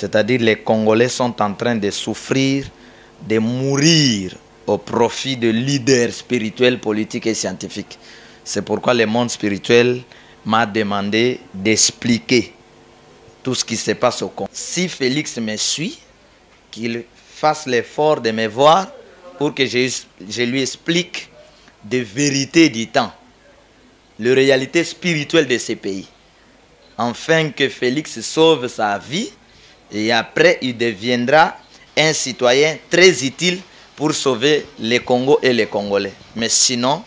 C'est-à-dire les Congolais sont en train de souffrir, de mourir au profit de leaders spirituels, politiques et scientifiques. C'est pourquoi le monde spirituel m'a demandé d'expliquer tout ce qui se passe au Congo. Si Félix me suit, qu'il fasse l'effort de me voir pour que je lui explique des vérités du temps, la réalité spirituelle de ces pays, afin que Félix sauve sa vie et après il deviendra un citoyen très utile pour sauver le Congo et les Congolais. Mais sinon,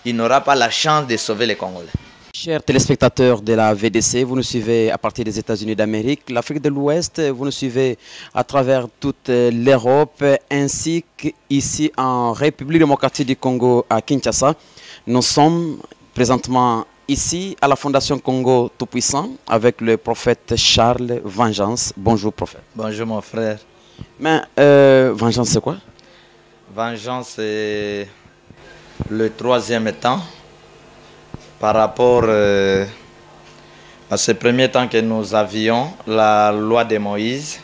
il n'aura pas la chance de sauver les Congolais. Chers téléspectateurs de la VDC, vous nous suivez à partir des États-Unis d'Amérique, l'Afrique de l'Ouest, vous nous suivez à travers toute l'Europe ainsi qu'ici en République démocratique du Congo à Kinshasa. Nous sommes présentement ici à la Fondation Congo Tout-Puissant avec le prophète Charles Vengeance. Bonjour prophète. Bonjour mon frère. Mais Vengeance c'est quoi? Vengeance c'est le troisième temps. Par rapport à ce premier temps que nous avions, la loi de Moïse,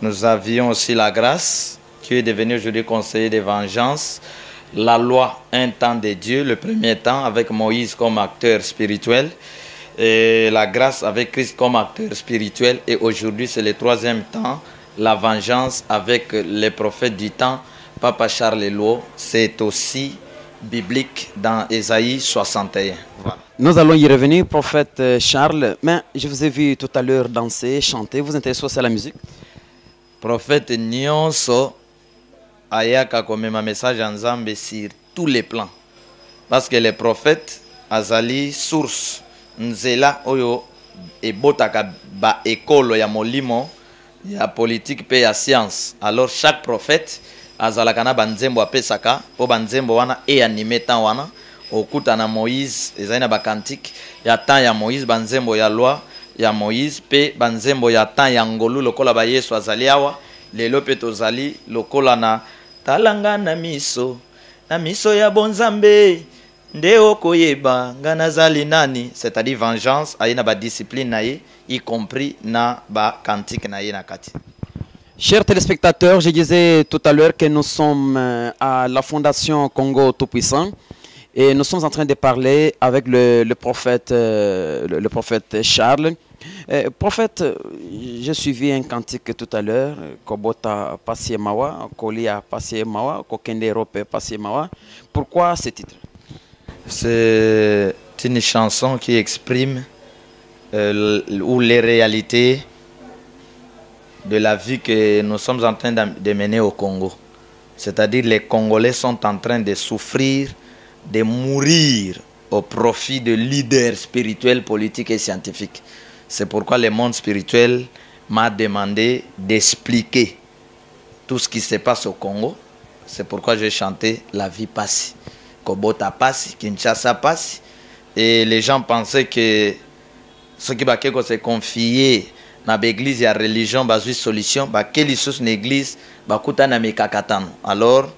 nous avions aussi la grâce, qui est devenue aujourd'hui conseiller de vengeance. La loi, un temps de Dieu, le premier temps, avec Moïse comme acteur spirituel, et la grâce avec Christ comme acteur spirituel. Et aujourd'hui, c'est le troisième temps, la vengeance avec les prophètes du temps, Papa Charles Lelo. C'est aussi biblique dans Ésaïe 61. Voilà. Nous allons y revenir, prophète Charles. Mais je vous ai vu tout à l'heure danser, chanter. Vous intéressez aussi à la musique? Prophète Nyonso ayaka comme ma message en Zambie sur tous les plans. Parce que les prophètes azali source nzela oyo ebotaka ba école ya molimo ya politique pe ya science. Alors chaque prophète azalaka na banzembo apesaka po banzembo wana e animé tan wana okuta na Moïse ezali na bakantique ya temps ya Moïse banzembo ya loi ya Moïse pe banzembo ya temps ya ngolu lokola ba Yesu azali awa lelo pe tozali lokola na talanga na miso ya bonzambe nde okoyeba nga nazali nani, c'est-à-dire vengeance ayina ba discipline na ye y compris na ba kantique na ye na kati. Chers téléspectateurs, je disais tout à l'heure que nous sommes à la Fondation Congo Tout-Puissant et nous sommes en train de parler avec le prophète Charles. Prophète, j'ai suivi un cantique tout à l'heure, Kobota Pasiemawa, Kolia Pasiemawa, Kokende Rope Pasiemawa. Pourquoi ce titre? C'est une chanson qui exprime ou les réalités de la vie que nous sommes en train de mener au Congo. C'est-à-dire les Congolais sont en train de souffrir, de mourir au profit de leaders spirituels, politiques et scientifiques. C'est pourquoi le monde spirituel m'a demandé d'expliquer tout ce qui se passe au Congo. C'est pourquoi j'ai chanté La vie passe. Kobota passe, Kinshasa passe. Et les gens pensaient que ce qui va se confier dans l'église et la religion, il y a une solution. Quelle est l'église? Alors,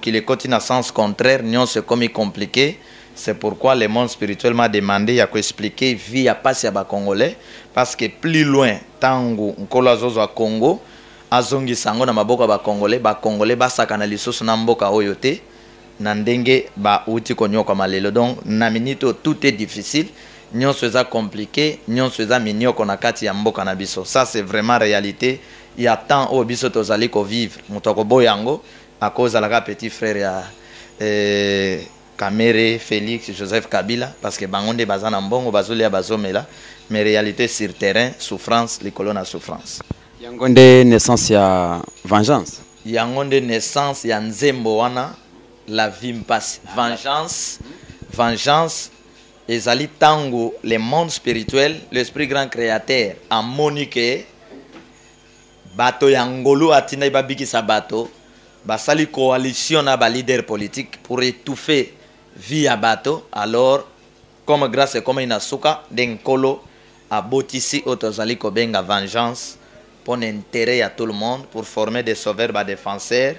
il est dans le sens contraire, c'est comme compliqué. C'est pourquoi le monde spirituel m'a demandé de expliquer la vie à passer à Congolais. Parce que plus loin, tango nkolazozo à Congo, azongi sango na maboka ba Congolais, basaka na lisusu na mboka oyo te, na ndenge ba uti konyoka malelo. Donc na minito tout est difficile. Nyonso eza compliqué, nyonso eza minyoko na kati ya mboka na biso. Ça c'est vraiment réalité. Il y a tant au biso tozali ko vivre. Mutoko boyango à cause de la petit frère ya Kamere, Félix, Joseph Kabila parce que bangonde bazana mbongo bazoli ya bazomela, mais réalité sur terrain, souffrance, les colonnes à souffrance. Yangonde naissance ya vengeance. Yangonde naissance ya nzembo wana la vie mpasse. Vengeance ezali tango le monde spirituel, l'esprit grand créateur a monique bato yangolo atina babiki sabato basali coalition na ba leader politique pour étouffer vie à bateau. Alors comme grâce et comme inasuka denkolo a botisi otozali ko benga vengeance pour intérêt à tout le monde, pour former des sauveurs ba défenseurs,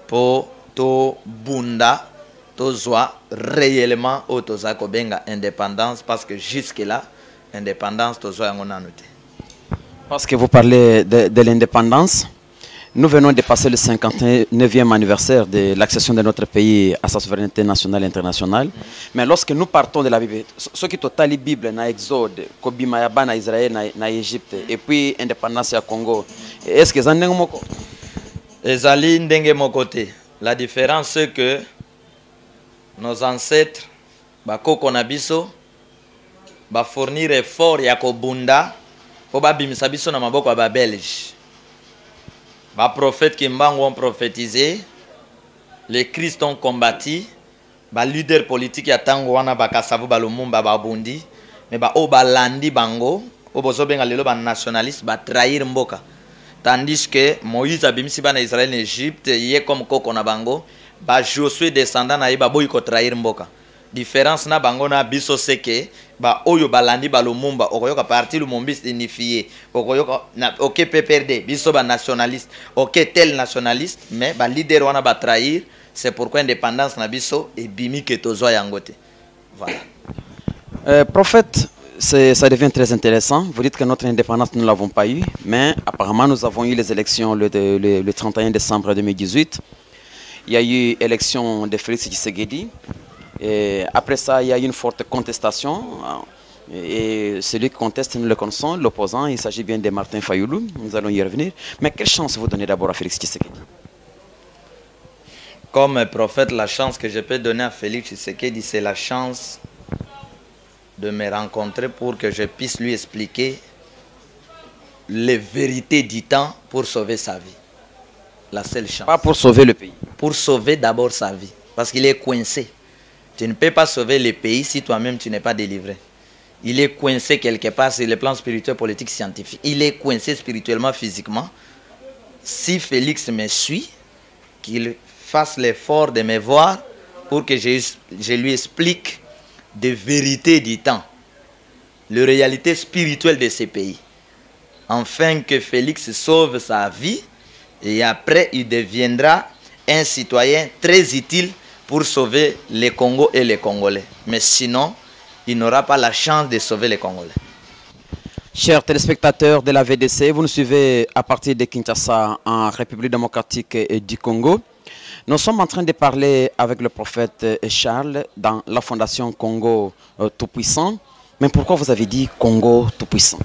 pour to bunda to zwa réellement otoza ko benga indépendance parce que jusque là indépendance to zwa yango nanuté. Parce que vous parlez de l'indépendance, nous venons de passer le 59e anniversaire de l'accession de notre pays à sa souveraineté nationale et internationale. Mais lorsque nous partons de la Bible, ce qui total la Bible, na Exode, Kobima Yaba na Israël, na Égypte, et puis indépendance au Congo, est-ce que ça n'est pas Ezali ndenge mokote. La différence c'est que nos ancêtres, bakoko na biso, ba fournir effort ya kobunda, po ba bimisa biso na maboko ba Belge. Les prophètes qui ont prophétisé, les Christ ont combattu, les leaders politiques qui ont bakasavu balumumba babundi, mais o balandi bango, o bozo benga lelo ba nationaliste ba trahir mboka. Tandis que Moïse abimisi ba na Israël en Égypte, yé comme koko na bango, ba Josué descendant na iba boy ko trahir mboka. Différence na bango na biso c'est que ba oyo balandi balumumba okoyoka parti lumumba unifié okoyoka na OK PPRD biso ba nationaliste OK tel nationaliste mais ba leader wana ba trahir c'est pourquoi indépendance na biso et bimi que tozo yangote. Voilà. Prophète, ça devient très intéressant. Vous dites que notre indépendance nous l'avons pas eu, mais apparemment nous avons eu les élections le 31 décembre 2018. Il y a eu élection de Félix Tshisekedi. Et après ça, il y a eu une forte contestation. Et celui qui conteste, nous le connaissons, l'opposant, il s'agit bien de Martin Fayoulou. Nous allons y revenir. Mais quelle chance vous donnez d'abord à Félix Tshisekedi? Comme prophète, la chance que je peux donner à Félix Tshisekedi, c'est la chance de me rencontrer pour que je puisse lui expliquer les vérités du temps pour sauver sa vie. La seule chance. Pas pour sauver le pays. Pour sauver d'abord sa vie. Parce qu'il est coincé. Tu ne peux pas sauver le pays si toi-même tu n'es pas délivré. Il est coincé quelque part sur le plan spirituel, politique, scientifique. Il est coincé spirituellement, physiquement. Si Félix me suit, qu'il fasse l'effort de me voir pour que je lui explique des vérités du temps, la réalité spirituelle de ce pays. Afin que Félix sauve sa vie et après il deviendra un citoyen très utile pour sauver les Congo et les Congolais. Mais sinon, il n'aura pas la chance de sauver les Congolais. Chers téléspectateurs de la VDC, vous nous suivez à partir de Kinshasa en République démocratique du Congo. Nous sommes en train de parler avec le prophète Charles dans la fondation Congo Tout-Puissant. Mais pourquoi vous avez dit Congo Tout-Puissant?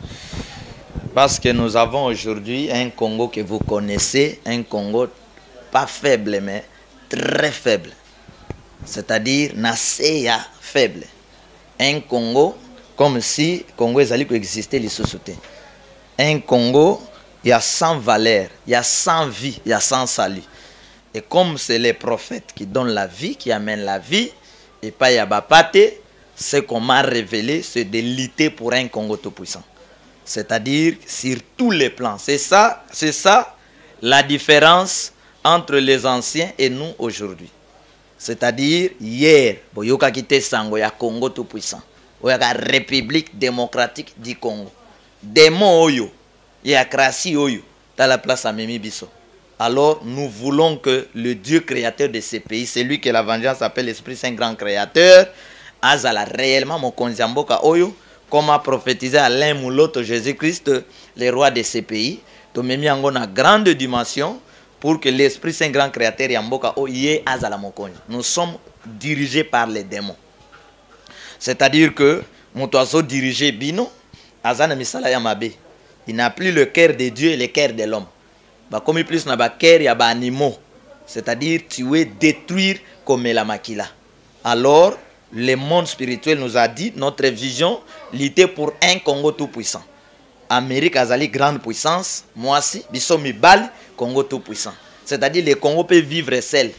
Parce que nous avons aujourd'hui un Congo que vous connaissez, un Congo pas faible mais très faible. C'est-à-dire Naseya faible. Un Congo comme si Congo existait les sociétés. Un Congo, il y a 100 valeurs, il y a 100 vies, il y a 100 saluts. Et comme c'est les prophètes qui donnent la vie, qui amènent la vie, et pas Yabapate, ce qu'on m'a révélé, c'est de lutter pour un Congo tout-puissant. C'est-à-dire sur tous les plans. C'est ça la différence entre les anciens et nous aujourd'hui. C'est-à-dire, hier, boyoka kite sango ya Congo tout-puissant. Oya République démocratique du Congo. Demo oyo, ya krasi oyo, dans la place à Mimi Bisso. Alors, nous voulons que le Dieu créateur de ce pays, celui que la vengeance appelle l'Esprit Saint grand créateur, azala réellement mon konzamboka oyo, comme a prophétisé à l'un ou l'autre Jésus-Christ, le roi de ce pays, to memi yango na grande dimension, pour que l'Esprit Saint grand créateur yamboka oye azala mokonzi. Nous sommes dirigés par les démons. C'est-à-dire que mon oiseau dirigé bino azana misala yamabe. Il n'a plus le cœur de Dieu et le cœur de l'homme. Bah comme il plus na ba cœur ya ba animaux. C'est-à-dire tuer, détruire comme la maquila. Alors le monde spirituel nous a dit notre vision lutter pour un Congo tout puissant. Amérique azali grande puissance, moi aussi biso mibali Congo tout puissant. C'est-à-dire le Congo peut vivre seul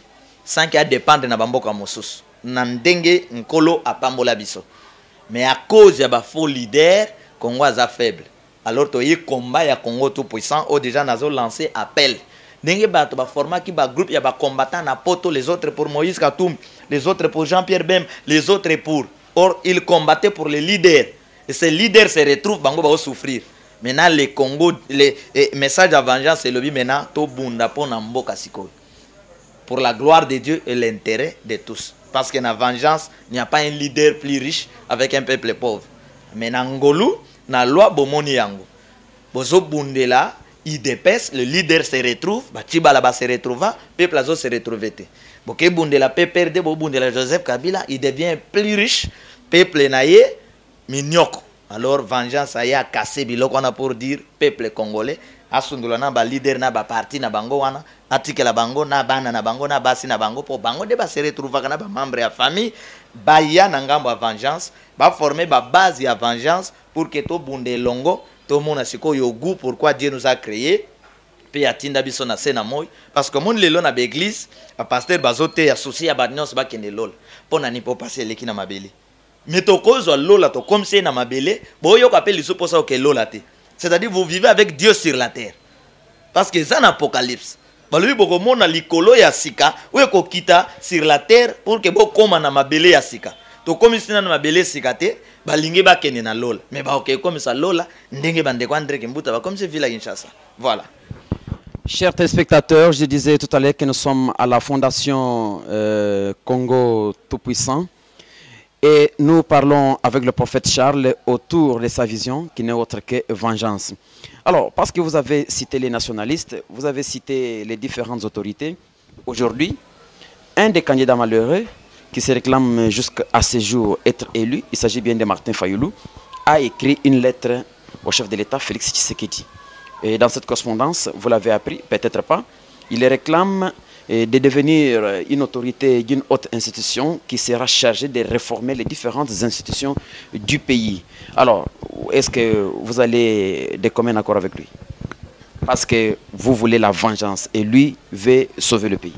sans qu'il y ait dépendre na bamboka mosusu. Nandenge nkolo apambola biso. Mais à cause ya ba faux leader, Congo aza faible. Alors to y combat ya Congo tout puissant, au déjà nazo lancé appel. Ndenge bato ba format ki ba groupe ya ba combattant na poto, les autres pour Moïse Katumbi, les autres pour Jean-Pierre Bem, les autres pour. Or ils combattaient pour les leaders. Et ces leaders se retrouvent bango ba souffrir. Maintenant les Congo, les messages à vengeance c'est le bi maintenant to bunda po na mboka sikoyo. Pour la gloire de Dieu et l'intérêt de tous. Parce que dans la vengeance, il n'y a pas un leader plus riche avec un peuple pauvre. Mais dans Ngolu, dans la loi Bomoni Yango. bozo bundela IDPS, le leader se retrouve, Tchibalaba se retrouva, peuple azo se retrouve. Boke bundela PPRD, bo bundela Joseph Kabila, il devient plus riche, peuple naye minyoko. Alors vengeance aya cassé biloko wana pour dire peuple congolais asundula na ba leader na ba parti na bango wana atike la bango na bana na bango na basi na bango po bango de ba se retrouver na ba membre ya famille ba ya na ngambo ya vengeance ba former ba base ya vengeance pour que to bunde longo to mona siko yo goût pourquoi Dieu nous a créé pe atinda biso na sena moy parce que mon lelo na l'église a pasteur bazote associé ya ba nyos ba kende lol pona ni po passer leki na mabeli mais to kozwa lola to comme c'est na mabele boyo kapeli so posa ke lola te. C'est-à-dire vous vivez avec Dieu sur la terre. Parce que c'est un apocalypse. Balobi boko mona likolo ya sika ou ko kita sur la terre pour que bo koma na mabele ya sika. To comme sina na mabele sika te balingi ba kene na lola. Mais ba OK comme ça lola ndenge bande kwa André Kimbuta ba comme c'est ville à Kinshasa. Voilà. Chers téléspectateurs, je disais tout à l'heure que nous sommes à la Fondation Congo Tout-Puissant. Et nous parlons avec le prophète Charles autour de sa vision qui n'est autre que vengeance. Alors, parce que vous avez cité les nationalistes, vous avez cité les différentes autorités. Aujourd'hui, un des candidats malheureux qui se réclame jusqu'à ce jour être élu, il s'agit bien de Martin Fayoulou, a écrit une lettre au chef de l'État, Félix Tshisekedi. Et dans cette correspondance, vous l'avez appris, peut-être pas, il réclame de devenir une autorité d'une haute institution qui sera chargée de réformer les différentes institutions du pays. Alors, est-ce que vous allez de commun accord avec lui? Parce que vous voulez la vengeance et lui veut sauver le pays.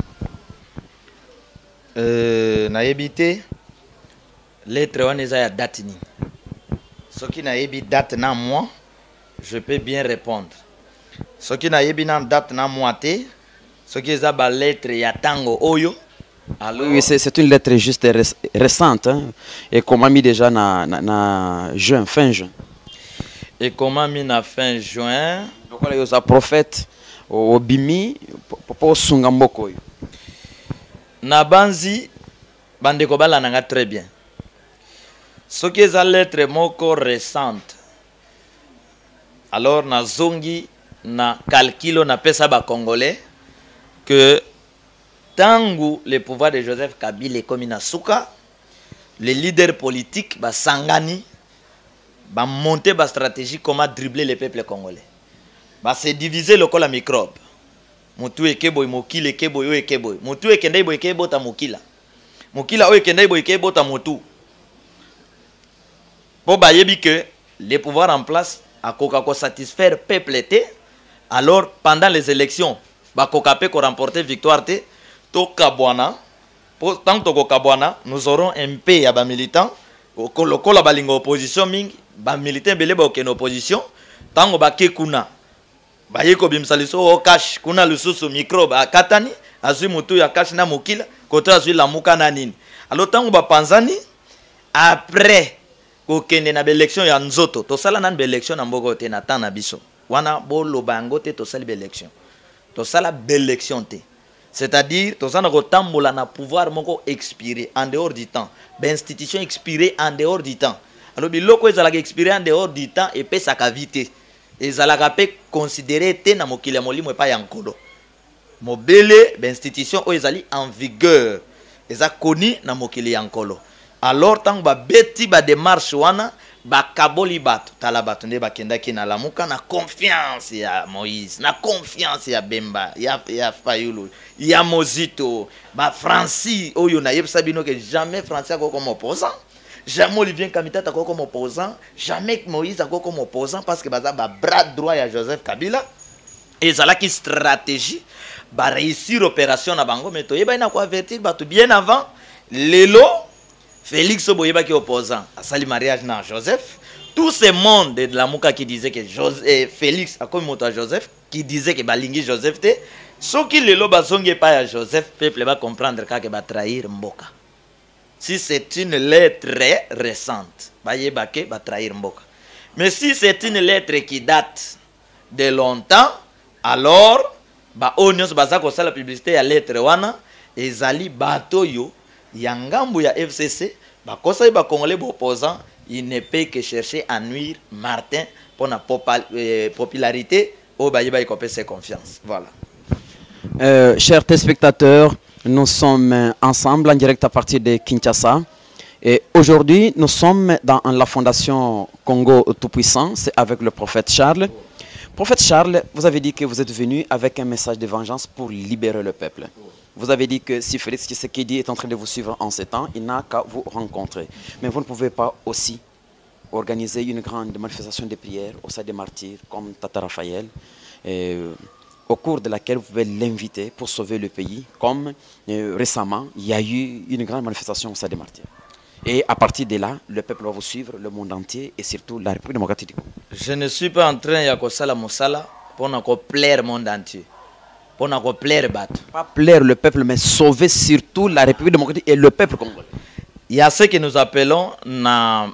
Naïbité, l'être waneza date ni. Ce qui naïbi date na moi, je peux bien répondre. Ce qui naïbi na date na moi te. Ce qui est la lettre Yatango Oyo. Alors, oui, c'est une lettre juste récente. Hein, et qu'on m'a mis déjà na juin, fin juin. Et comment mis na fin juin. Donc voilà, il y a un prophète au Bimi pour Sungamboko. Nabanzi, bandeko bala nanga très bien. Ce qui est la lettre moko récente. Alors, na zongi, na calculo na pesa ba congolais. Que tangu le pouvoir de Joseph Kabila est comme na suka, les leaders politiques ba sangani ba monter ba stratégie comment dribbler le peuple congolais. Ba se diviser le col à microbe. Mutu ekebo mokile ekebo yo ekebo. Mutu ekendai bo ekebo ta mokila. Mokila o ekendai bo ekebo ta mutu. Po ba yebi que les pouvoirs en place a koka ko satisfaire peuple té. Alors pendant les élections Bakokapé ko remporter victoire te to kabwana tant to kabwana nous aurons un peu ya ba militant ko la balingo opposition mingi ba militant belé ba en opposition tango ba kekuna ba yeko bimsaliso o cash kuna lususu micro ba katani azui mutu ya cash na mokila koto azui la muka na nini alors tango ba panzani après ko kende na élection ya nzoto to sala na élection na mboko te na tana biso wana bolo bango te to sala élection. Tout ça la belle élection. C'est-à-dire, tout ça n'a pas pouvoir expirer en dehors du temps. L'institution expirée en dehors du temps. Alors, les locaux, ils ont expiré en dehors du temps et puis ça a vite. Ils ont considéré que na mokile molimo et pas yankolo. Mobile, l'institution, ils ont en vigueur. Ils ont connu na mokile yankolo. Alors, tant que beti ba démarche wana, ba kaboli bato talabato nde bakenda ki na lamuka na confiance ya Moïse na confiance ya Bemba ya Fayulu ya Mozito ba Francis oyo na yebisa bino que jamais Francis ako comme opposant jamais Olivier Kamitata ako comme opposant jamais Moïse ako comme opposant parce que baza ba bras droit ya Joseph Kabila et zala ki stratégie ba réussir opération na bango mais to yeba ina ko avertir bato bien avant lelo Félix Oboyeba qui est opposant à sali mariage na Joseph. Tout ce monde de la Mouka qui disait que Félix a comme à Joseph, qui disait que Balingi Joseph te, ce qui le loba songe pas à Joseph, peuple va comprendre qu'il va trahir Mboka. Si c'est une lettre récente, Bayeba ke va trahir Mboka. Mais si c'est une lettre qui date de longtemps, alors ba onions baza ko sala publicité ya lettre wana ezali bato yo Yangambu ya FCC, bakosa ba congolais opposant il ne peut que chercher à nuire Martin pour la popularité au Baïba ses confiance. Voilà. Chers téléspectateurs, nous sommes ensemble en direct à partir de Kinshasa. Et aujourd'hui, nous sommes dans la fondation Congo Tout-Puissant, c'est avec le prophète Charles. Prophète Charles, vous avez dit que vous êtes venu avec un message de vengeance pour libérer le peuple. Vous avez dit que si Félix Tshisekedi est en train de vous suivre en ce temps, il n'a qu'à vous rencontrer. Mais vous ne pouvez pas aussi organiser une grande manifestation de prière au sein des martyrs comme Tata Raphaël, au cours de laquelle vous pouvez l'inviter pour sauver le pays, comme récemment, il y a eu une grande manifestation au sein des martyrs. Et à partir de là, le peuple va vous suivre, le monde entier et surtout la République démocratique du Congo. Je ne suis pas en train de faire Moussala pour plaire le monde entier. Pour plaire battre. Pas plaire le peuple, mais sauver surtout la République démocratique et le peuple congolais. Il y a ce que nous appelons dans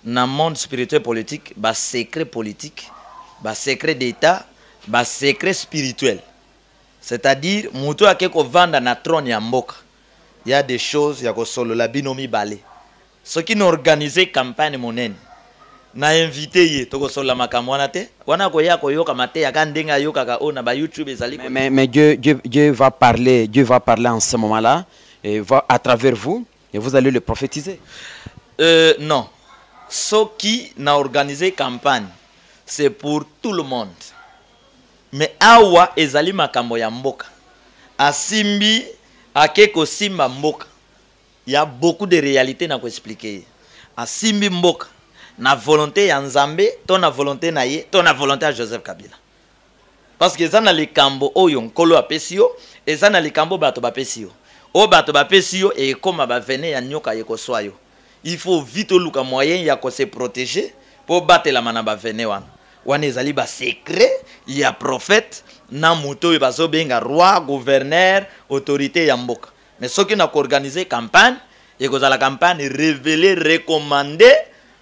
le monde spirituel politique, secret politique, secret d'État, secret spirituel. C'est-à-dire, Moutou a quelque vendre na trône yamboka. Il y a des choses, il y a solo la binomi balé. Ceux qui n'ont organisé campagne monnaie, n'a invité yé, toko solo la makamwana te, wana koya koyoka mate ya kandenga yoka ka ona ba YouTube ezali. Mais Dieu va parler en ce moment-là, et va à travers vous, et vous allez le prophétiser. Non. Ceux qui n'ont organisé campagne, c'est pour tout le monde. Mais awa ezali makambo ya mboka. Asimbi akeko simba mboka. Il y a beaucoup de réalités à expliquer. Asimbi mboka na volonté ya Nzambe, ton na volonté na ye, ton na volonté à Joseph Kabila. Parce que ça na le kambo oyo nkolo apesio, et ça na le kambo bato bapesio. O bato bapesio et comme ba venir ya nyoka yeko soyo. Il faut vite luka moyen ya ko se protéger pour battre la manaba venir wana. Wana ezali ba secret, il y a prophète na muto e bazo benga roi, gouverneur, autorité ya mboka. Mais ceux qui n'ont organisé campagne, et que la campagne révélée, recommandée,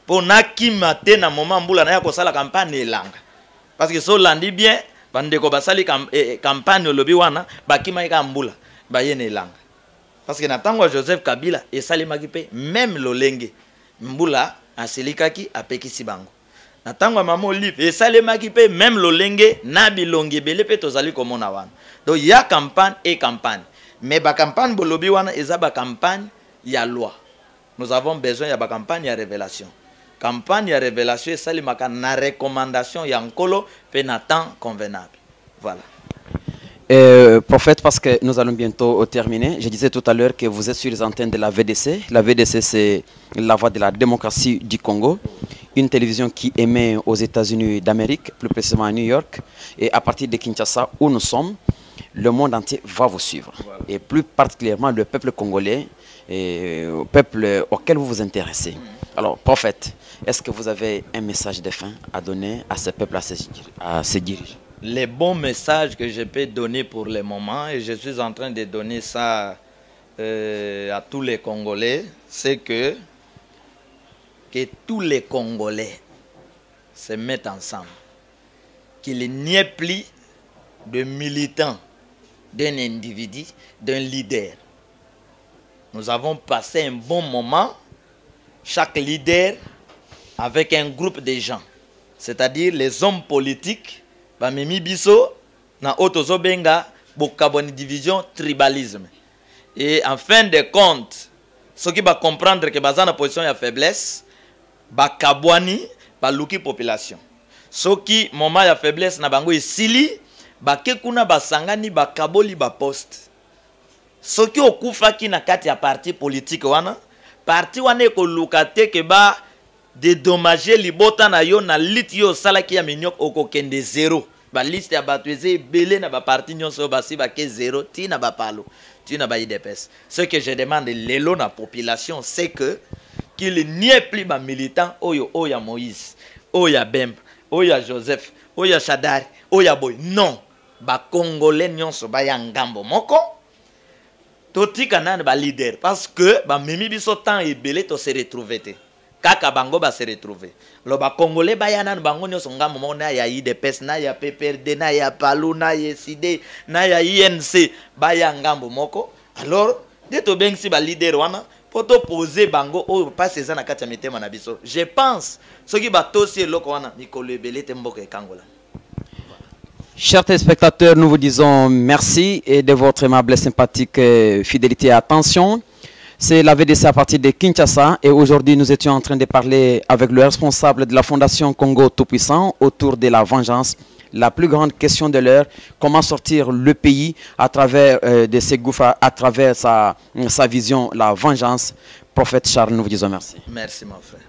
pour qui matin na moment mbula na ya la campagne elanga. Parce que so landi bien, bande ko basali campagne lobi wana, bakima ika mbula, ba yene elanga. Parce que natango Joseph Kabila et sali magipe même lolenge mbula aselikaki apekisi bango. Natango mama Olive et sali magipe même lolenge na bilongi belé pe tozali komona wana. Donc il y a campagne et campagne. Mais la campagne bolobi wana eza ba campagne ya loi. Nous avons besoin de la campagne ya révélation. Campagne ya révélation et sali maka na recommandation ya nkolo pe na temps convenable. Voilà. Prophète, parce que nous allons bientôt terminer, je disais tout à l'heure que vous êtes sur les antennes de la VDC. La VDC, c'est la voix de la démocratie du Congo. Une télévision qui émet aux États-Unis d'Amérique, plus précisément à New York. Et à partir de Kinshasa, où nous sommes, le monde entier va vous suivre. Voilà. Et plus particulièrement le peuple congolais, et le peuple auquel vous vous intéressez. Alors, prophète, est-ce que vous avez un message de fin à donner à ce peuple, à ses dirigeants? Les bons messages que je peux donner pour le moment, et je suis en train de donner ça à tous les Congolais, c'est que tous les Congolais se mettent ensemble. Qu'il n'y ait plus de militants, d'un individu, d'un leader. Nous avons passé un bon moment, chaque leader avec un groupe de gens, c'est-à-dire les hommes politiques, Bamemi Biso, na Otozo Benga, Bokaboni division, tribalisme. Et en fin de compte, ceux qui vont comprendre que Bazana position de faiblesse, Bakabwani, Baluki population. Ceux qui, moment de faiblesse, na bango isili, Bakekuna Basangani, Bakaboli, Bapost. Ceux qui okufa ki na kati ya parti politique wana, parti wana ko lukate ke ba dédommager libota na yo na lit yo salaki ya minyok okokende zéro. Ba liste ya batweze belé na ba parti nyonso basi ba ke zéro ti na ba palo, ti na ba IDPS. Ce que je demande lelo na population c'est que qu'il n'y ait plus ba militant oyo oya Moïse, oya Bemba, oya Joseph, oya Shadari, oya Boy. Non, ba Congolais nyonso ba ya ngambo moko. Totika nan ba leader parce que ba memi biso temps ebele to se retrouver te. Kaka bango ba se retrouver. Lo ba Congolais ba ya nan bango nyonso ngambo mo na ya IDPS na ya PPRD na ya Palu na ya SID na ya INC ba ya ngambo moko. Alors de to bengsi ba leader wana poto poser bango o pas ces na kati ya mitema na biso. Je pense soki batosi eloko wana mikolo ebele te mboka ekangola. Chers téléspectateurs, nous vous disons merci et de votre aimable et sympathique fidélité et attention. C'est la VDC à partir de Kinshasa et aujourd'hui nous étions en train de parler avec le responsable de la Fondation Congo Tout-Puissant autour de la vengeance. La plus grande question de l'heure, comment sortir le pays à travers de ses gouffres, à travers sa vision, la vengeance. Prophète Charles, nous vous disons merci. Merci mon frère.